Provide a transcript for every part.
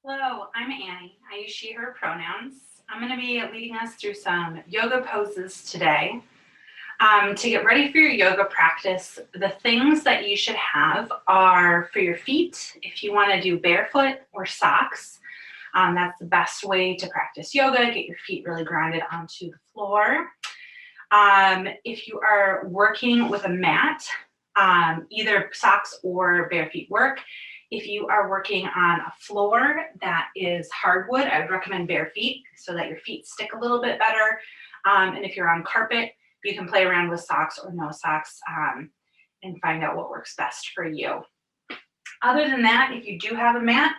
Hello, I'm Annie. I use she, her pronouns. I'm going to be leading us through some yoga poses today. To get ready for your yoga practice, the things that you should have are for your feet, if you want to do barefoot or socks. That's the best way to practice yoga, get your feet really grounded onto the floor. If you are working with a mat, either socks or bare feet work. If you are working on a floor that is hardwood, I would recommend bare feet so that your feet stick a little bit better. And if you're on carpet, you can play around with socks or no socks and find out what works best for you. Other than that, if you do have a mat,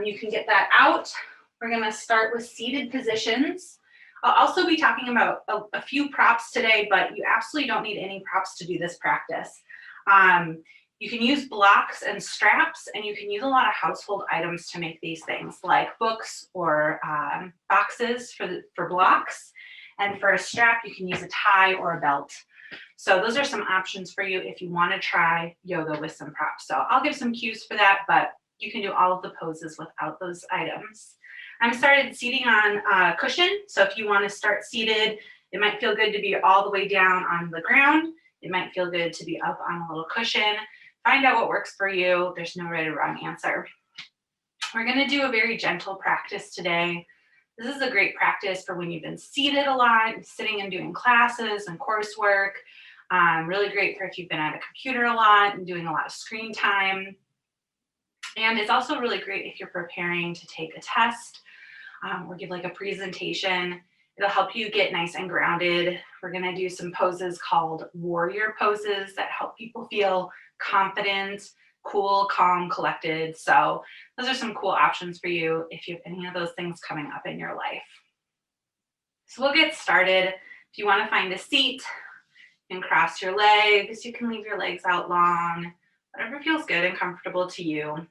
you can get that out. We're going to start with seated positions. I'll also be talking about a few props today, but you absolutely don't need any props to do this practice. You can use blocks and straps, and you can use a lot of household items to make these things, like books or boxes for blocks. And for a strap, you can use a tie or a belt. So those are some options for you if you want to try yoga with some props. So I'll give some cues for that, but you can do all of the poses without those items. I'm started seating on a cushion. So if you want to start seated, it might feel good to be all the way down on the ground. It might feel good to be up on a little cushion. Find out what works for you. There's no right or wrong answer. We're going to do a very gentle practice today. This is a great practice for when you've been seated a lot, sitting and doing classes and coursework. Really great for if you've been at a computer a lot and doing a lot of screen time. And it's also really great if you're preparing to take a test or give like a presentation. It'll help you get nice and grounded. We're going to do some poses called warrior poses that help people feel confident, cool, calm, collected. So those are some cool options for you if you have any of those things coming up in your life. So we'll get started. If you want to find a seat and cross your legs, you can leave your legs out long, whatever feels good and comfortable to you.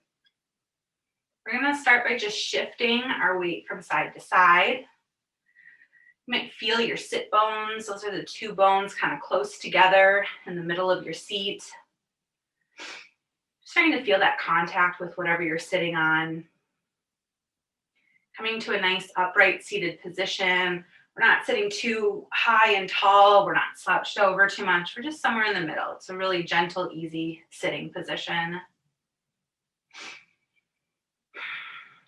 We're going to start by just shifting our weight from side to side. You might feel your sit bones. Those are the two bones kind of close together in the middle of your seat. Just trying to feel that contact with whatever you're sitting on. Coming to a nice upright seated position. We're not sitting too high and tall. We're not slouched over too much. We're just somewhere in the middle. It's a really gentle, easy sitting position.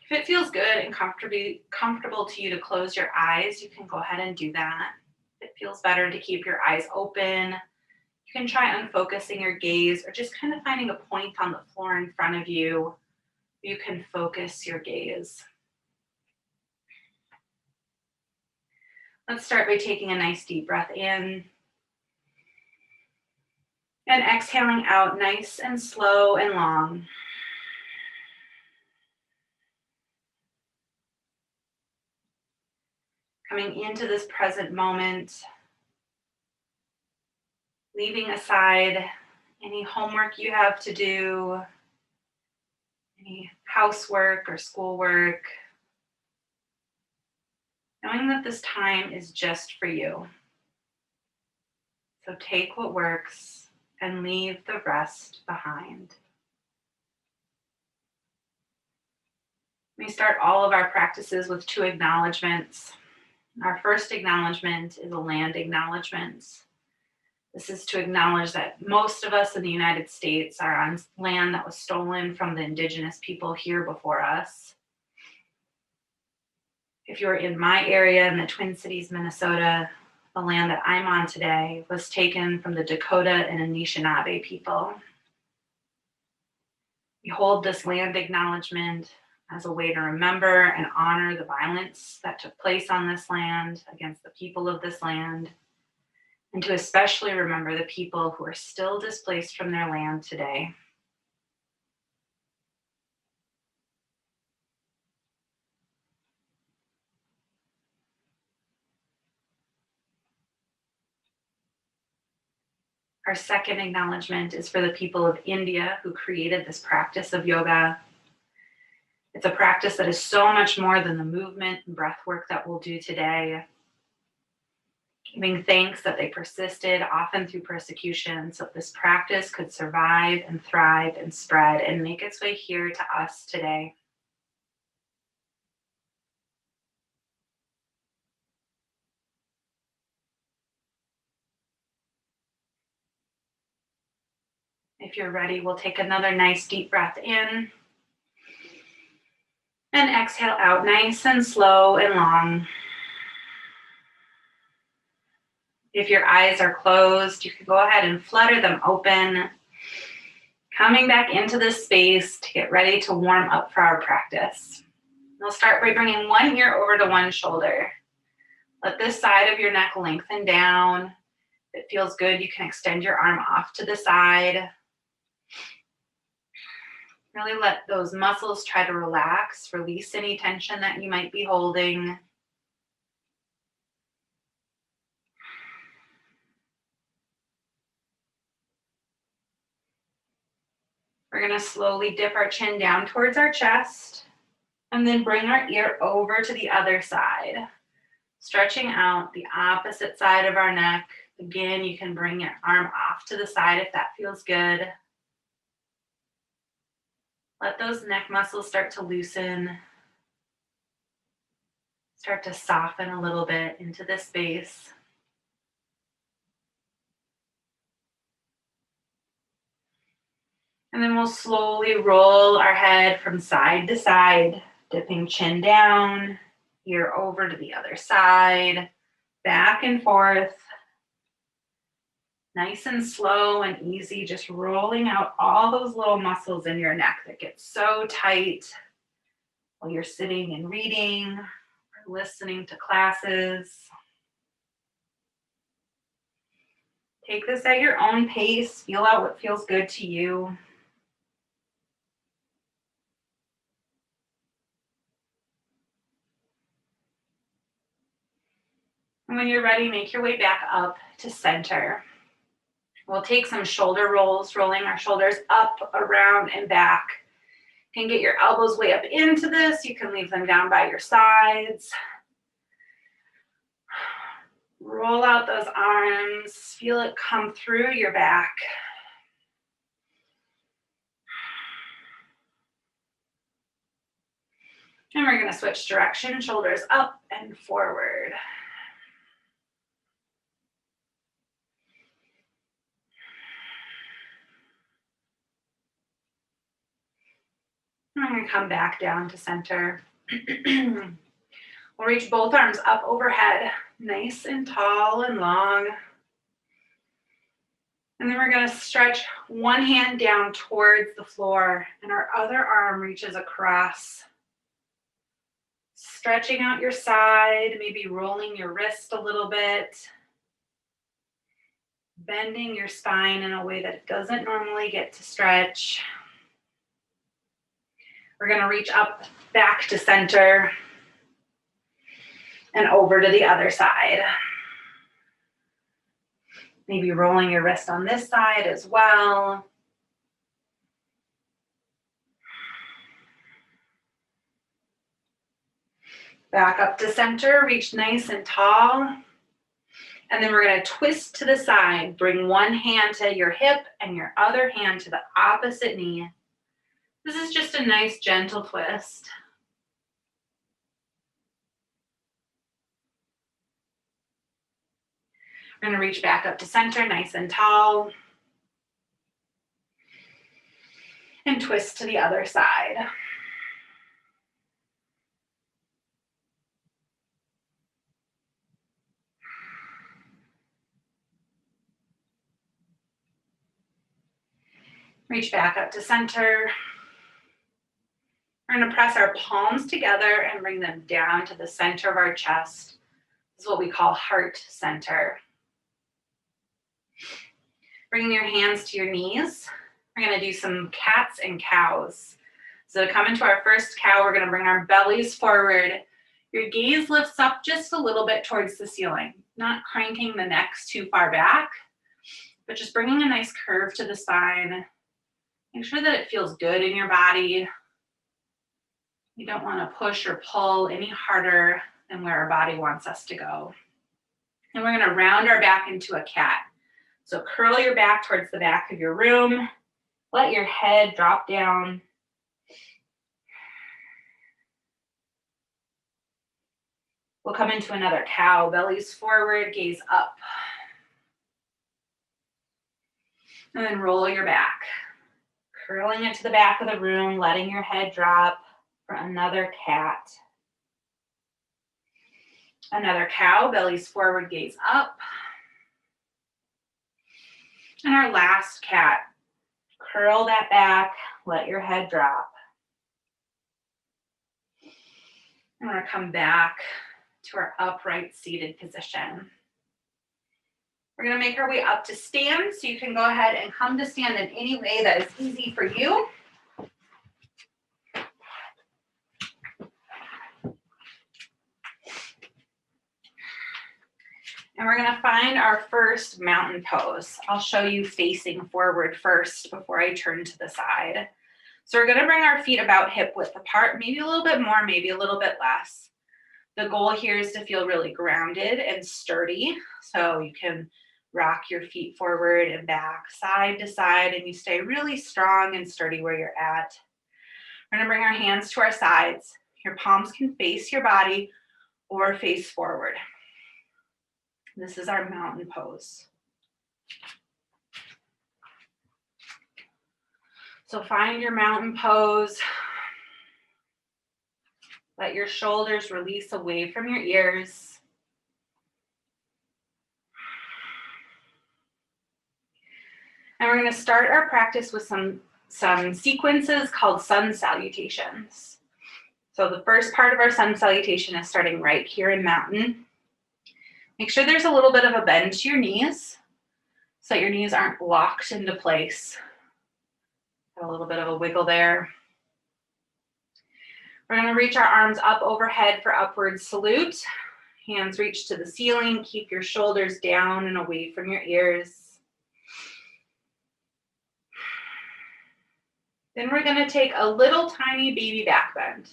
If it feels good and comfortable to you to close your eyes, you can go ahead and do that. If it feels better to keep your eyes open, you can try unfocusing your gaze or just kind of finding a point on the floor in front of you. You can focus your gaze. Let's start by taking a nice deep breath in and exhaling out nice and slow and long. Coming into this present moment, leaving aside any homework you have to do, any housework or schoolwork, knowing that this time is just for you. So take what works and leave the rest behind. We start all of our practices with 2 acknowledgements. Our first acknowledgement is a land acknowledgement. This is to acknowledge that most of us in the United States are on land that was stolen from the indigenous people here before us. If you're in my area in the Twin Cities, Minnesota, the land that I'm on today was taken from the Dakota and Anishinaabe people. We hold this land acknowledgement as a way to remember and honor the violence that took place on this land against the people of this land, and to especially remember the people who are still displaced from their land today. Our second acknowledgement is for the people of India who created this practice of yoga. It's a practice that is so much more than the movement and breath work that we'll do today. Giving thanks that they persisted, often through persecution, so that this practice could survive and thrive and spread and make its way here to us today. If you're ready, we'll take another nice deep breath in. And exhale out nice and slow and long. If your eyes are closed, you can go ahead and flutter them open. Coming back into this space to get ready to warm up for our practice. We'll start by bringing one ear over to one shoulder. Let this side of your neck lengthen down. If it feels good, you can extend your arm off to the side. Really let those muscles try to relax, release any tension that you might be holding. We're going to slowly dip our chin down towards our chest and then bring our ear over to the other side, stretching out the opposite side of our neck. Again, you can bring your arm off to the side if that feels good. Let those neck muscles start to loosen, start to soften a little bit into this space. And then we'll slowly roll our head from side to side, dipping chin down, ear over to the other side, back and forth. Nice and slow and easy, just rolling out all those little muscles in your neck that get so tight while you're sitting and reading or listening to classes. Take this at your own pace. Feel out what feels good to you. And when you're ready, make your way back up to center. We'll take some shoulder rolls, rolling our shoulders up, around, and back. You can get your elbows way up into this. You can leave them down by your sides. Roll out those arms. Feel it come through your back. And we're going to switch direction, shoulders up and forward. I'm going to come back down to center. We'll reach both arms up overhead, nice and tall and long. And then we're going to stretch one hand down towards the floor and our other arm reaches across. Stretching out your side, maybe rolling your wrist a little bit. Bending your spine in a way that it doesn't normally get to stretch. We're going to reach up back to center and over to the other side. Maybe rolling your wrist on this side as well. Back up to center, reach nice and tall. And then we're going to twist to the side. Bring one hand to your hip and your other hand to the opposite knee. This is just a nice gentle twist. We're going to reach back up to center, nice and tall. And twist to the other side. Reach back up to center. We're going to press our palms together and bring them down to the center of our chest. This is what we call heart center. Bringing your hands to your knees. We're going to do some cats and cows. So to come into our first cow, we're going to bring our bellies forward. Your gaze lifts up just a little bit towards the ceiling, not cranking the necks too far back, but just bringing a nice curve to the spine. Make sure that it feels good in your body. You don't want to push or pull any harder than where our body wants us to go. And we're going to round our back into a cat. So curl your back towards the back of your room. Let your head drop down. We'll come into another cow. Bellies forward, gaze up. And then roll your back. Curling it to the back of the room, letting your head drop for another cat. Another cow, bellies forward, gaze up. And our last cat, curl that back, let your head drop. And we're gonna come back to our upright seated position. We're gonna make our way up to stand, so you can go ahead and come to stand in any way that is easy for you. And we're gonna find our first mountain pose. I'll show you facing forward first before I turn to the side. So we're gonna bring our feet about hip width apart, maybe a little bit more, maybe a little bit less. The goal here is to feel really grounded and sturdy. So you can rock your feet forward and back, side to side, and you stay really strong and sturdy where you're at. We're gonna bring our hands to our sides. Your palms can face your body or face forward. This is our mountain pose. So find your mountain pose. Let your shoulders release away from your ears. And we're going to start our practice with some sequences called sun salutations. So the first part of our sun salutation is starting right here in mountain. Make sure there's a little bit of a bend to your knees so that your knees aren't locked into place. Got a little bit of a wiggle there. We're going to reach our arms up overhead for upward salute. Hands reach to the ceiling. Keep your shoulders down and away from your ears. Then we're going to take a little tiny baby back bend.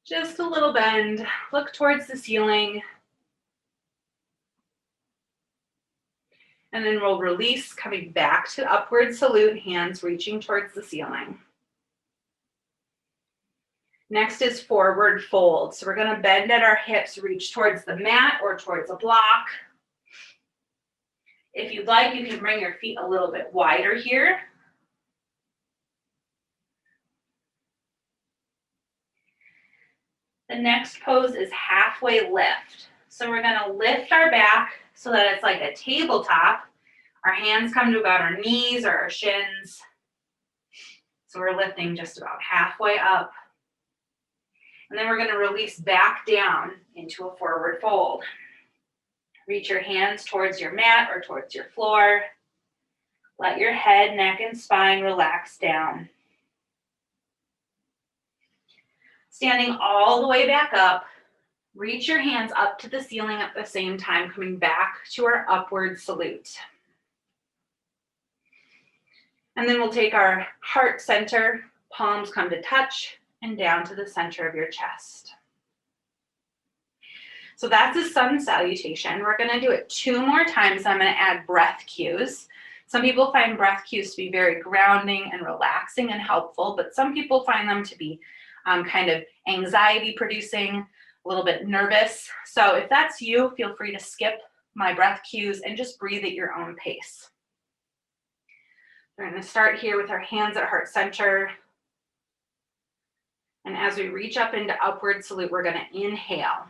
Just a little bend. Look towards the ceiling. And then we'll release, coming back to upward salute, hands reaching towards the ceiling. Next is forward fold. So we're going to bend at our hips, reach towards the mat or towards a block. If you'd like, you can bring your feet a little bit wider here. The next pose is halfway lift. So we're going to lift our back so that it's like a tabletop. Our hands come to about our knees or our shins. So we're lifting just about halfway up. And then we're going to release back down into a forward fold. Reach your hands towards your mat or towards your floor. Let your head, neck, and spine relax down. Standing all the way back up, reach your hands up to the ceiling at the same time, coming back to our upward salute. And then we'll take our heart center, palms come to touch, and down to the center of your chest. So that's a sun salutation. We're going to do it 2 more times. I'm going to add breath cues. Some people find breath cues to be very grounding and relaxing and helpful, but some people find them to be kind of anxiety producing, a little bit nervous. So if that's you, feel free to skip my breath cues and just breathe at your own pace. We're going to start here with our hands at heart center. And as we reach up into upward salute, we're going to inhale.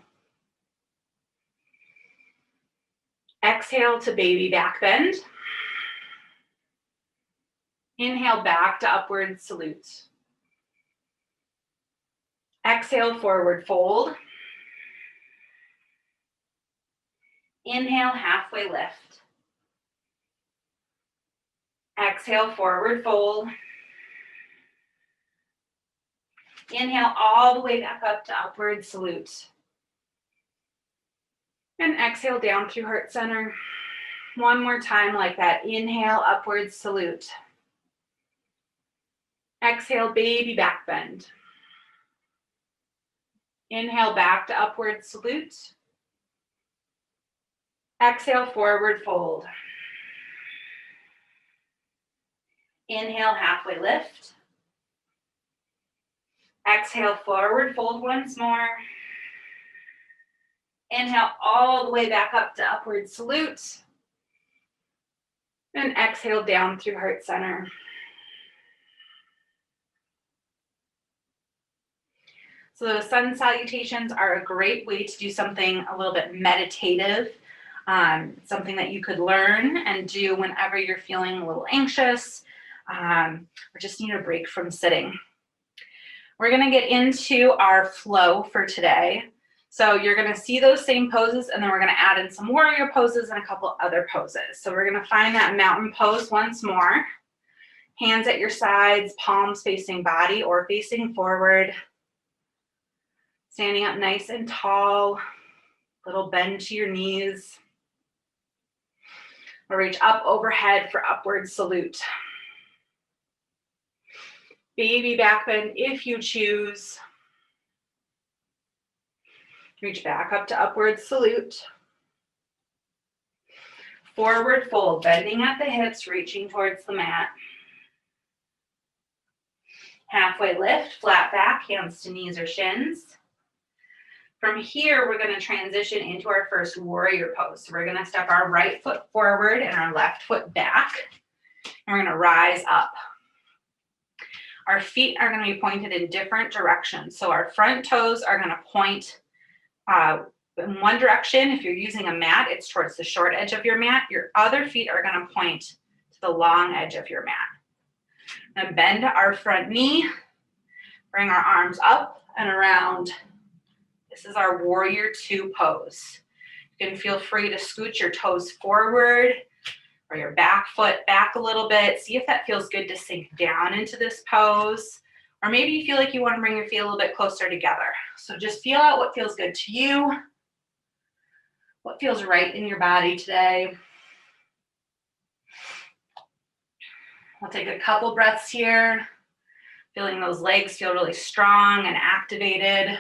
Exhale to baby back bend. Inhale back to upward salute. Exhale, forward fold. Inhale, halfway lift. Exhale, forward fold. Inhale all the way back up to upward salute. And exhale down through heart center. One more time like that. Inhale, upward salute. Exhale, baby back bend. Inhale back to upward salute. Exhale, forward fold. Inhale, halfway lift. Exhale, forward fold once more. Inhale all the way back up to upward salute. And exhale down through heart center. So the sun salutations are a great way to do something a little bit meditative, something that you could learn and do whenever you're feeling a little anxious or just need a break from sitting. We're going to get into our flow for today. So you're going to see those same poses, and then we're going to add in some warrior poses and a couple other poses. So we're going to find that mountain pose once more. Hands at your sides, palms facing body or facing forward. Standing up nice and tall, little bend to your knees. We'll reach up overhead for upward salute. Baby back bend if you choose. Reach back up to upward salute. Forward fold, bending at the hips, reaching towards the mat. Halfway lift, flat back, hands to knees or shins. From here, we're going to transition into our first warrior pose. So we're going to step our right foot forward and our left foot back. And we're going to rise up. Our feet are going to be pointed in different directions. So our front toes are going to point in one direction. If you're using a mat, it's towards the short edge of your mat. Your other feet are going to point to the long edge of your mat. Now bend our front knee, bring our arms up and around. This is our warrior two pose. You can feel free to scoot your toes forward or your back foot back a little bit. See if that feels good to sink down into this pose. Or maybe you feel like you want to bring your feet a little bit closer together. So just feel out what feels good to you, what feels right in your body today. We'll take a couple breaths here, feeling those legs feel really strong and activated.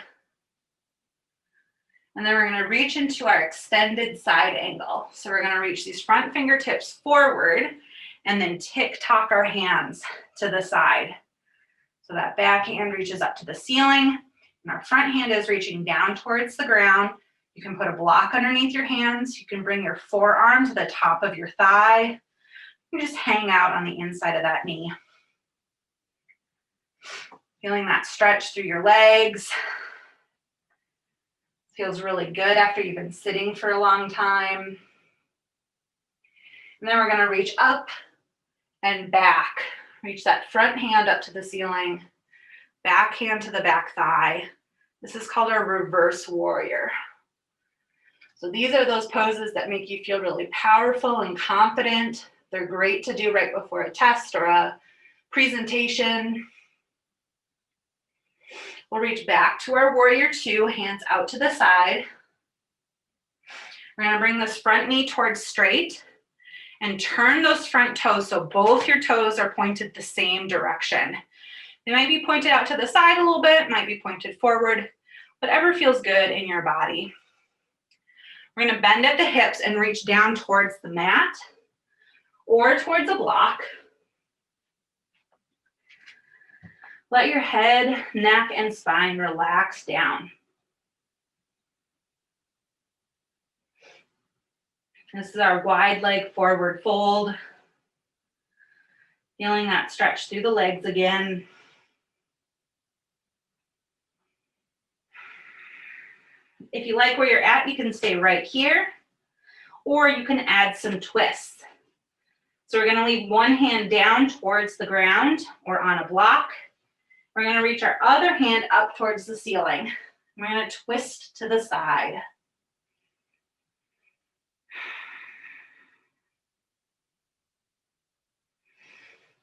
And then we're going to reach into our extended side angle. So we're going to reach these front fingertips forward and then tick-tock our hands to the side. So that back hand reaches up to the ceiling and our front hand is reaching down towards the ground. You can put a block underneath your hands. You can bring your forearm to the top of your thigh. You just hang out on the inside of that knee. Feeling that stretch through your legs. Feels really good after you've been sitting for a long time. And then we're going to reach up and back. Reach that front hand up to the ceiling, back hand to the back thigh. This is called our reverse warrior. So these are those poses that make you feel really powerful and confident. They're great to do right before a test or a presentation. We'll reach back to our warrior two, hands out to the side. We're going to bring this front knee towards straight and turn those front toes so both your toes are pointed the same direction. They might be pointed out to the side a little bit, might be pointed forward, whatever feels good in your body. We're going to bend at the hips and reach down towards the mat or towards a block. Let your head, neck, and spine relax down. This is our wide leg forward fold. Feeling that stretch through the legs again. If you like where you're at, you can stay right here, or you can add some twists. So we're going to leave one hand down towards the ground or on a block. We're going to reach our other hand up towards the ceiling. We're going to twist to the side.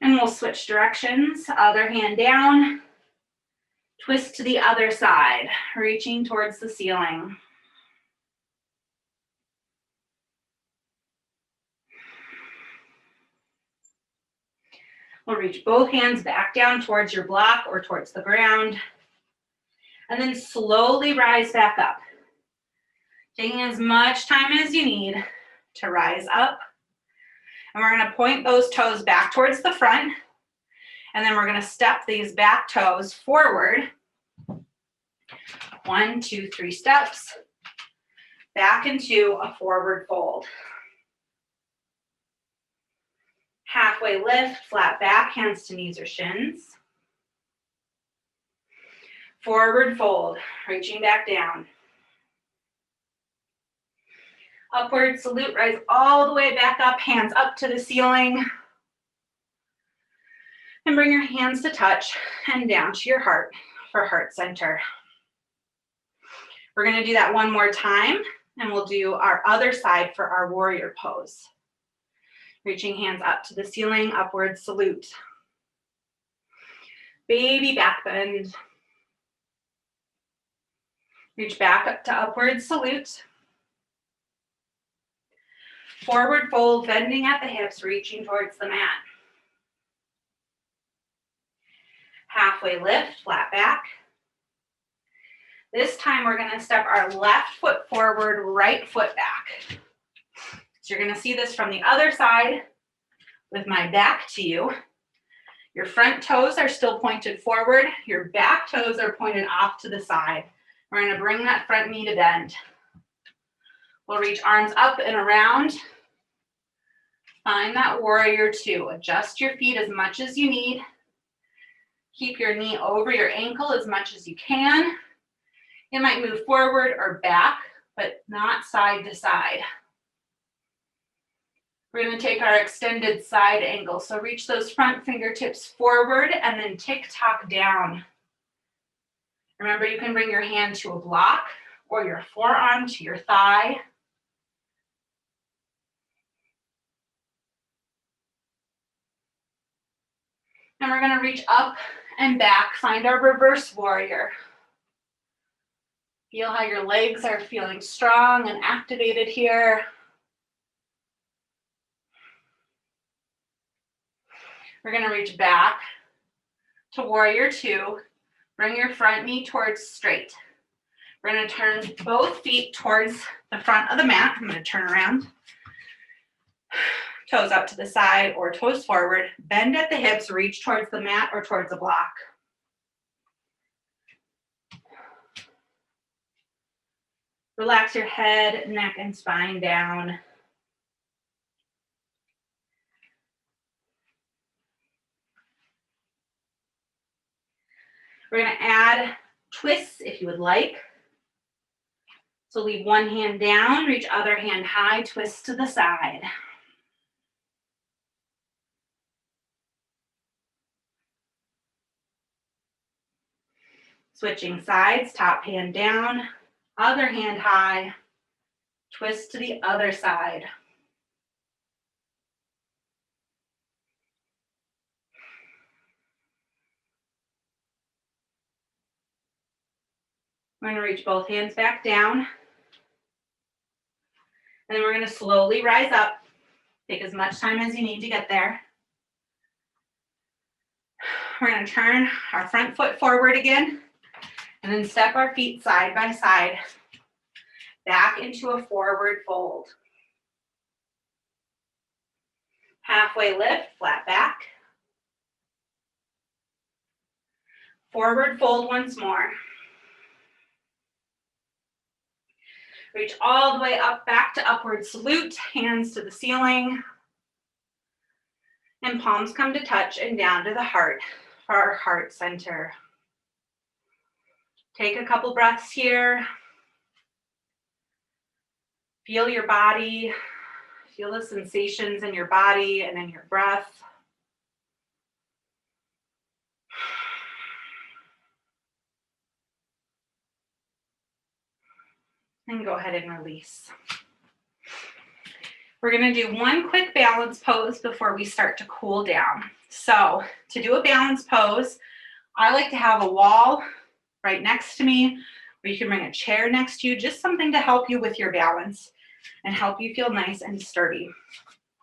And we'll switch directions. Other hand down. Twist to the other side, reaching towards the ceiling. We'll reach both hands back down towards your block or towards the ground. And then slowly rise back up. Taking as much time as you need to rise up. And we're going to point those toes back towards the front. And then we're going to step these back toes forward. 1, 2, 3 steps. Back into a forward fold. Halfway lift, flat back, hands to knees or shins. Forward fold, reaching back down. Upward salute, rise all the way back up, hands up to the ceiling. And bring your hands to touch and down to your heart for heart center. We're gonna do that one more time, and we'll do our other side for our warrior pose. Reaching hands up to the ceiling, upward salute. Baby back bend. Reach back up to upward salute. Forward fold, bending at the hips, reaching towards the mat. Halfway lift, flat back. This time we're gonna step our left foot forward, right foot back. So you're gonna see this from the other side with my back to you. Your front toes are still pointed forward. Your back toes are pointed off to the side. We're gonna bring that front knee to bend. We'll reach arms up and around. Find that warrior two. Adjust your feet as much as you need. Keep your knee over your ankle as much as you can. It might move forward or back, but not side to side. We're going to take our extended side angle. So reach those front fingertips forward and then tick-tock down. Remember, you can bring your hand to a block or your forearm to your thigh. And we're going to reach up and back, find our reverse warrior. Feel how your legs are feeling strong and activated here. We're going to reach back to warrior two. Bring your front knee towards straight. We're going to turn both feet towards the front of the mat. I'm going to turn around. Toes up to the side or toes forward. Bend at the hips, reach towards the mat or towards a block. Relax your head, neck, and spine down. We're going to add twists if you would like. So leave one hand down, reach other hand high, twist to the side. Switching sides, top hand down, other hand high, twist to the other side. We're going to reach both hands back down. And then we're going to slowly rise up. Take as much time as you need to get there. We're going to turn our front foot forward again. And then step our feet side by side back into a forward fold. Halfway lift, flat back. Forward fold once more. Reach all the way up, back to upward salute, hands to the ceiling. And palms come to touch and down to the heart for our heart center. Take a couple breaths here. Feel your body. Feel the sensations in your body and in your breath. And go ahead and release. We're going to do one quick balance pose before we start to cool down. So to do a balance pose, I like to have a wall right next to me, or you can bring a chair next to you, just something to help you with your balance and help you feel nice and sturdy.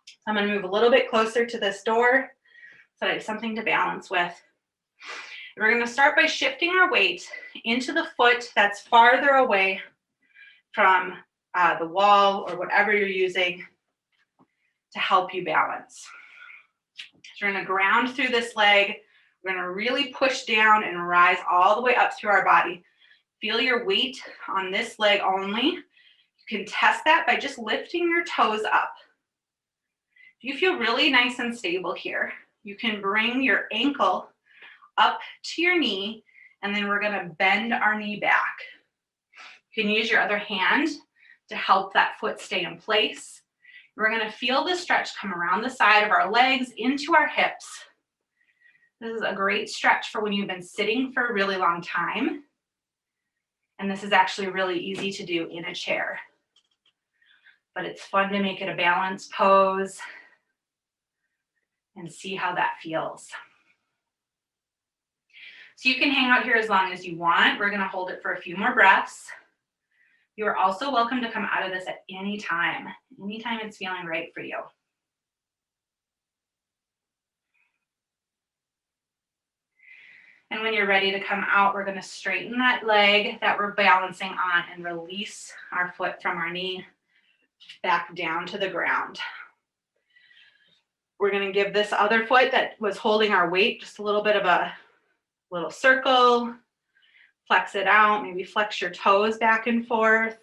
So I'm going to move a little bit closer to this door so I have something to balance with. We're going to start by shifting our weight into the foot that's farther away from the wall or whatever you're using to help you balance. So we're going to ground through this leg. We're going to really push down and rise all the way up through our body. Feel your weight on this leg only. You can test that by just lifting your toes up. If you feel really nice and stable here, you can bring your ankle up to your knee And then we're gonna bend our knee back. You can use your other hand to help that foot stay in place. We're gonna feel the stretch come around the side of our legs into our hips. This is a great stretch for when you've been sitting for a really long time. And this is actually really easy to do in a chair. But it's fun to make it a balanced pose and see how that feels. So you can hang out here as long as you want. We're gonna hold it for a few more breaths. You are also welcome to come out of this at any time it's feeling right for you. And when you're ready to come out, we're gonna straighten that leg that we're balancing on and release our foot from our knee back down to the ground. We're gonna give this other foot that was holding our weight just a little bit of a little circle, flex it out, maybe flex your toes back and forth.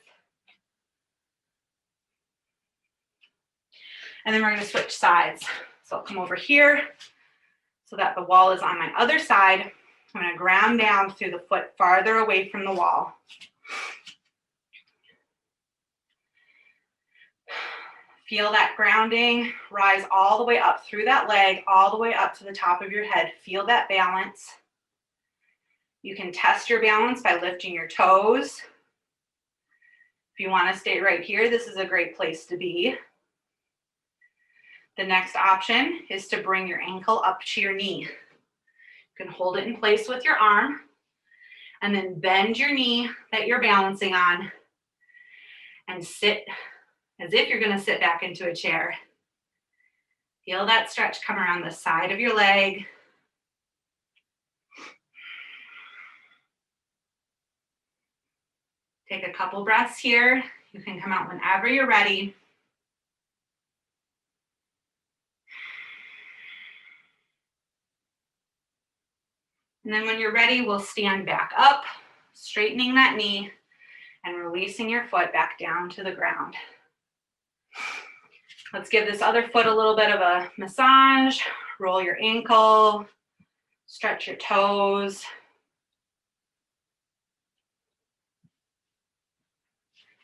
And then we're gonna switch sides. So I'll come over here so that the wall is on my other side. I'm gonna ground down through the foot farther away from the wall. Feel that grounding, rise all the way up through that leg, all the way up to the top of your head. Feel that balance. You can test your balance by lifting your toes. If you want to stay right here, this is a great place to be. The next option is to bring your ankle up to your knee. You can hold it in place with your arm and then bend your knee that you're balancing on and sit as if you're going to sit back into a chair. Feel that stretch come around the side of your leg. Take a couple breaths here. You can come out whenever you're ready. And then when you're ready, we'll stand back up, straightening that knee and releasing your foot back down to the ground. Let's give this other foot a little bit of a massage. Roll your ankle, stretch your toes.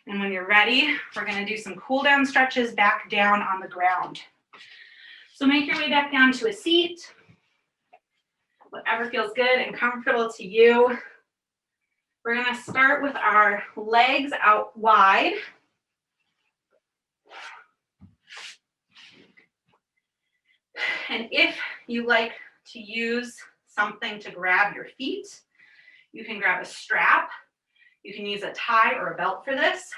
And when you're ready, we're gonna do some cool down stretches back down on the ground. So make your way back down to a seat, whatever feels good and comfortable to you. We're gonna start with our legs out wide. And if you like to use something to grab your feet, you can grab a strap. You can use a tie or a belt for this.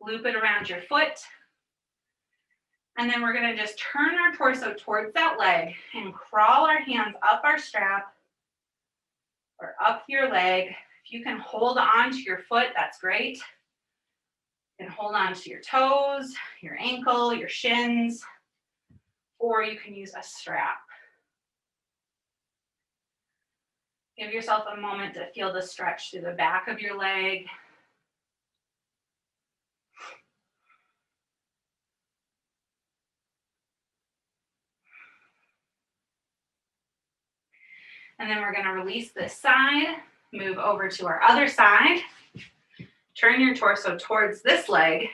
Loop it around your foot. And then we're gonna just turn our torso towards that leg and crawl our hands up our strap or up your leg. If you can hold on to your foot, that's great. You can hold on to your toes, your ankle, your shins, or you can use a strap. Give yourself a moment to feel the stretch through the back of your leg. And then we're going to release this side, move over to our other side. Turn your torso towards this leg.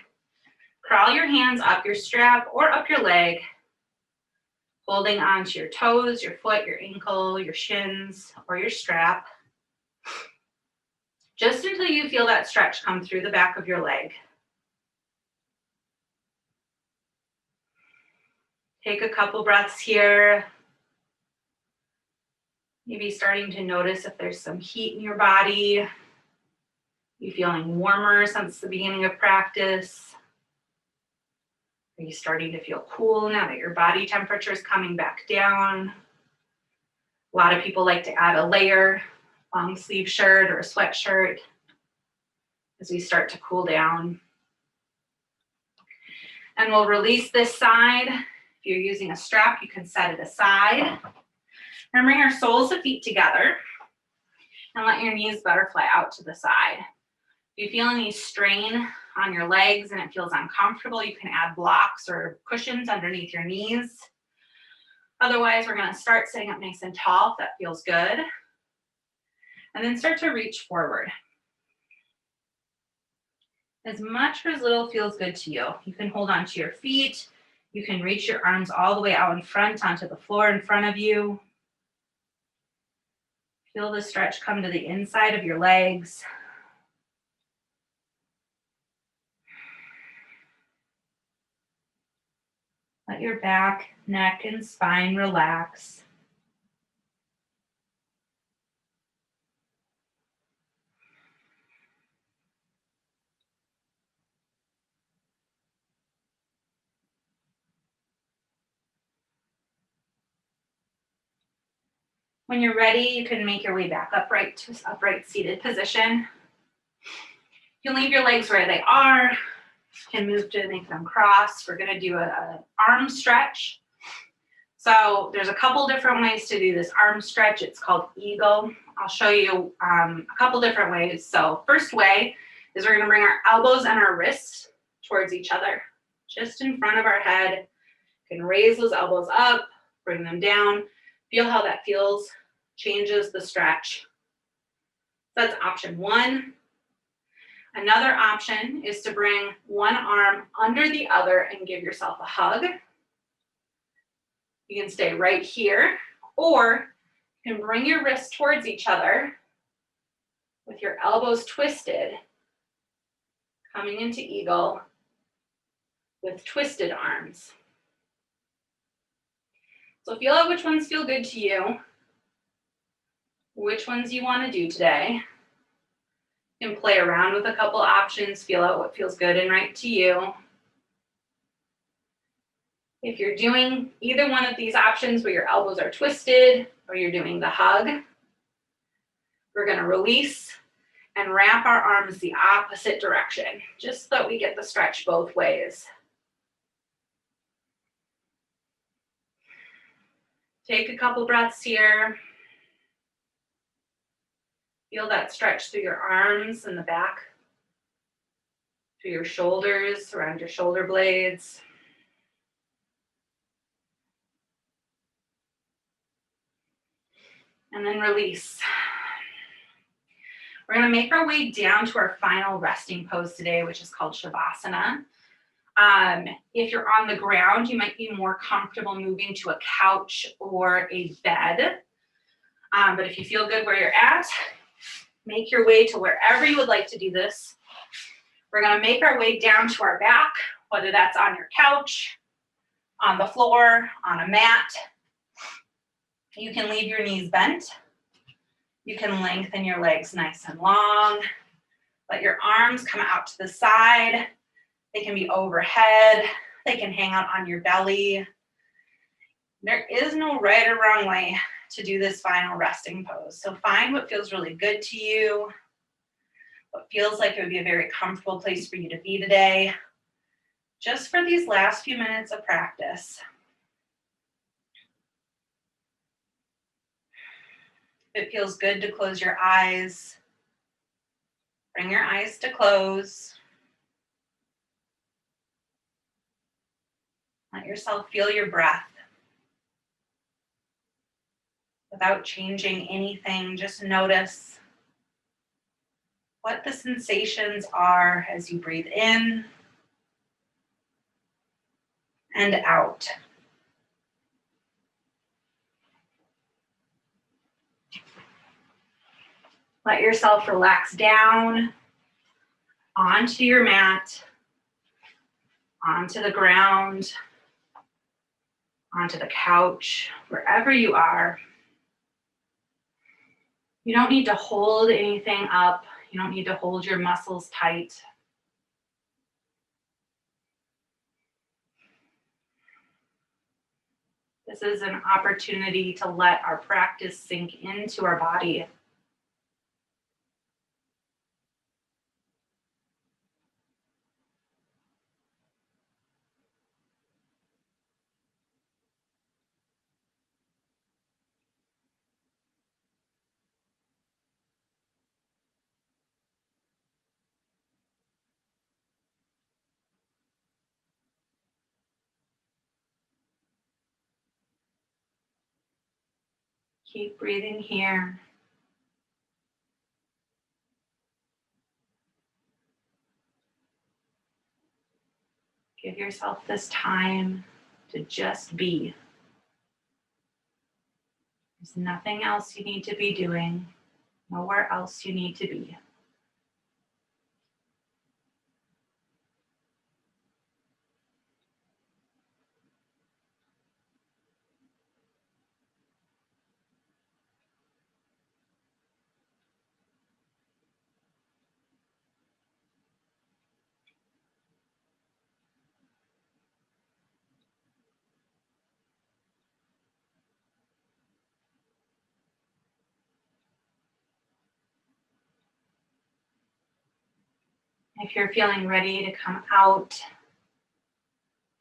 Crawl your hands up your strap or up your leg, holding onto your toes, your foot, your ankle, your shins, or your strap, just until you feel that stretch come through the back of your leg. Take a couple breaths here. Maybe starting to notice if there's some heat in your body. You feeling warmer since the beginning of practice? Are you starting to feel cool now that your body temperature is coming back down? A lot of people like to add a layer, long sleeve shirt or a sweatshirt as we start to cool down. And we'll release this side. If you're using a strap, you can set it aside. And bring our soles of feet together and let your knees butterfly out to the side. If you feel any strain on your legs and it feels uncomfortable, you can add blocks or cushions underneath your knees. Otherwise, we're going to start sitting up nice and tall if that feels good. And then start to reach forward. As much or as little feels good to you. You can hold onto your feet. You can reach your arms all the way out in front onto the floor in front of you. Feel the stretch come to the inside of your legs. Let your back, neck, and spine relax. When you're ready, you can make your way back upright to upright seated position. You can leave your legs where they are. You can move to make them cross. We're gonna do an arm stretch. So there's a couple different ways to do this arm stretch. It's called eagle. I'll show you a couple different ways. So first way is we're gonna bring our elbows and our wrists towards each other, just in front of our head. You can raise those elbows up, bring them down. Feel how that feels, changes the stretch. That's option one. Another option is to bring one arm under the other and give yourself a hug. You can stay right here, or you can bring your wrists towards each other with your elbows twisted, coming into eagle with twisted arms. So feel out which ones feel good to you, which ones you want to do today. You can play around with a couple options, feel out what feels good and right to you. If you're doing either one of these options where your elbows are twisted or you're doing the hug, we're going to release and wrap our arms the opposite direction, just so that we get the stretch both ways. Take a couple breaths here. Feel that stretch through your arms and the back, through your shoulders, around your shoulder blades. And then release. We're going to make our way down to our final resting pose today, which is called Shavasana. If you're on the ground, you might be more comfortable moving to a couch or a bed. But if you feel good where you're at, make your way to wherever you would like to do this. We're going to make our way down to our back, whether that's on your couch, on the floor, on a mat. You can leave your knees bent. You can lengthen your legs nice and long. Let your arms come out to the side. They can be overhead. They can hang out on your belly. There is no right or wrong way to do this final resting pose. So find what feels really good to you, what feels like it would be a very comfortable place for you to be today, just for these last few minutes of practice. If it feels good to close your eyes, bring your eyes to close. Let yourself feel your breath. Without changing anything, just notice what the sensations are as you breathe in and out. Let yourself relax down onto your mat, onto the ground, onto the couch, wherever you are. You don't need to hold anything up. You don't need to hold your muscles tight. This is an opportunity to let our practice sink into our body. Keep breathing here. Give yourself this time to just be. There's nothing else you need to be doing, nowhere else you need to be. If you're feeling ready to come out,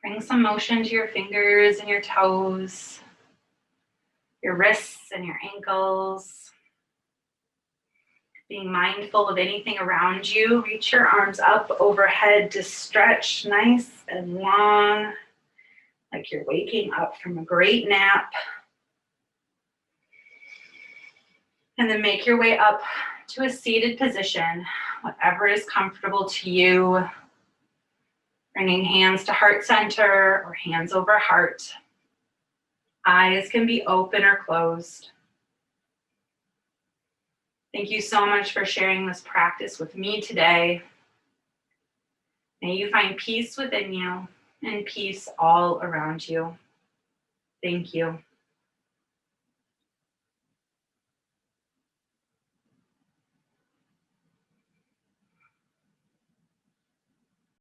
bring some motion to your fingers and your toes, your wrists and your ankles. Being mindful of anything around you, reach your arms up overhead to stretch nice and long, like you're waking up from a great nap. And then make your way up to a seated position, whatever is comfortable to you. Bringing hands to heart center or hands over heart. Eyes can be open or closed. Thank you so much for sharing this practice with me today. May you find peace within you and peace all around you. Thank you.